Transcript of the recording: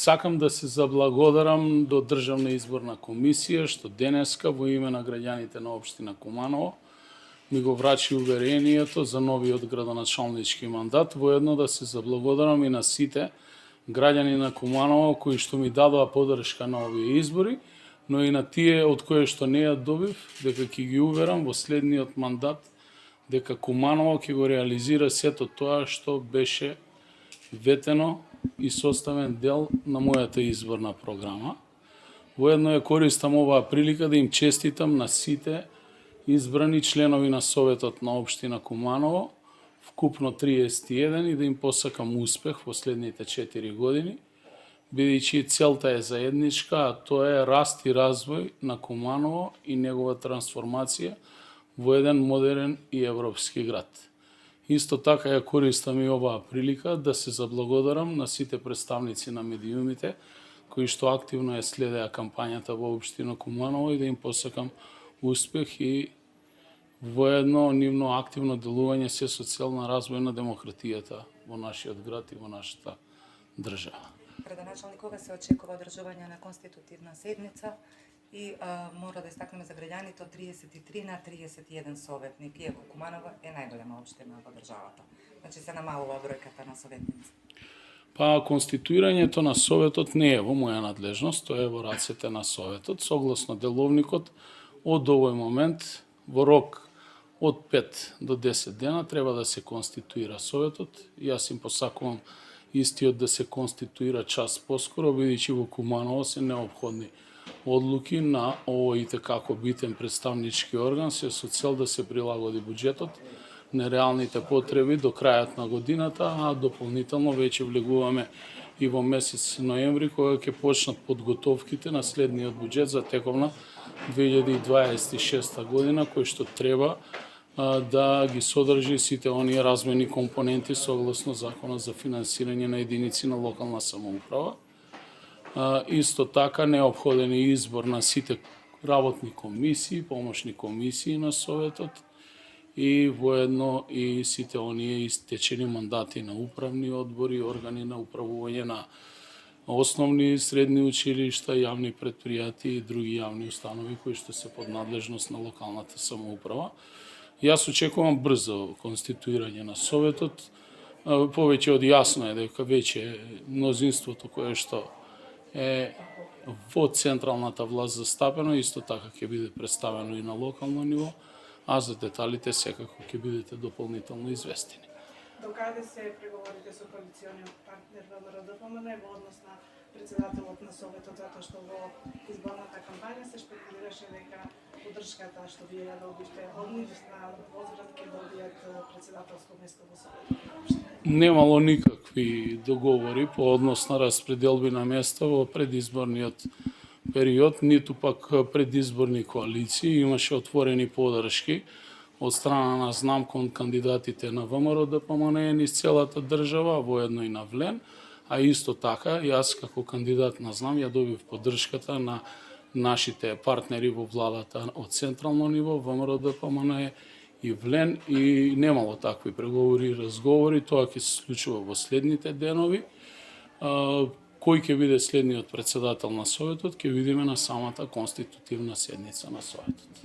Сакам да се заблагодарам до Државна изборна комисија што денеска во име на граѓаните на општина Куманово ми го врачи уверението за новиот градоначалнички мандат, воедно да се заблагодарам и на сите граѓани на Куманово кои што ми дадоа поддршка на овие избори, но и на тие од кои што не ја добив, дека ќе ги уверам во следниот мандат дека Куманово ќе го реализира сето тоа што беше ветено и составен дел на мојата изборна програма. Воедно ја користам оваа прилика да им честитам на сите избрани членови на Советот на општина Куманово, вкупно 31, и да им посакам успех во следните 4 години, бидејќи целта е заедничка, а тоа е раст и развој на Куманово и негова трансформација во еден модерен и европски град. Исто така ја користам и оваа прилика да се заблагодарам на сите представници на медиумите кои што активно ја следеа кампањата во општина Куманово и да им посакам успех и воедно нивно активно делување се со цел на развој на демократијата во нашиот град и во нашата држава. Градоначалник, кога се очекува одржување на конститутивна седница и мора да истакнеме за граѓаните од 33 на 31 советник, иако Куманово е најголема општина во државата. Значи се намалува бројката на советници. Па конституирањето на советот не е во моја надлежност, тоа е во рацете на советот. Согласно деловникот, од овој момент во рок од 5 до 10 дена треба да се конституира советот. Јас им посакувам истиот да се конституира час поскоро, бидејќи во Куманово се неопходни одлуки на овој како битен представнички орган, се со цел да се прилагоди буџетот на реалните потреби до крајот на годината, а дополнително веќе влегуваме и во месец ноември, кога ќе почнат подготовките на следниот буџет за тековна 2026 година, кој што треба да ги содржи сите оние развојни компоненти согласно Законот за финансирање на единици на локална самоуправа. Исто така неопходен е избор на сите работни комисии, помошни комисии на Советот и воедно и сите оние истечени мандати на управни одбори, органи на управување на основни и средни училишта, јавни предпријатија и други јавни установи кои што се под надлежност на локалната самоуправа. Јас очекувам брзо конституирање на Советот. Повеќе од јасно е дека веќе мнозинството кое што е во централната власт застапено, исто така ќе биде представено и на локално ниво, а за деталите секако ќе бидете дополнително известени. Докаде се преговорите со коалициониот партнер ВМРО-ДПМН во однос на председателот на Советот, затоа што во изборната кампања се шпекулираше дека поддршката што вие ја добивте од нив на возраст ќе добијат председателско место во Советот? Немало никакви договори по однос на распределби на места во предизборниот период, ниту пак предизборни коалиции. Имаше отворени поддршки од страна на знам кон кандидатите на ВМРО-ДПМН низ целата држава, воедно и на Влен, а исто така јас како кандидат на знам ја добив поддршката на нашите партнери во владата од централно ниво, ВМРО-ДПМН и Влен, и немало такви преговори и разговори. Тоа ќе се случува во следните денови. Кој ќе биде следниот председател на Советот, ќе видиме на самата конститутивна седница на Советот.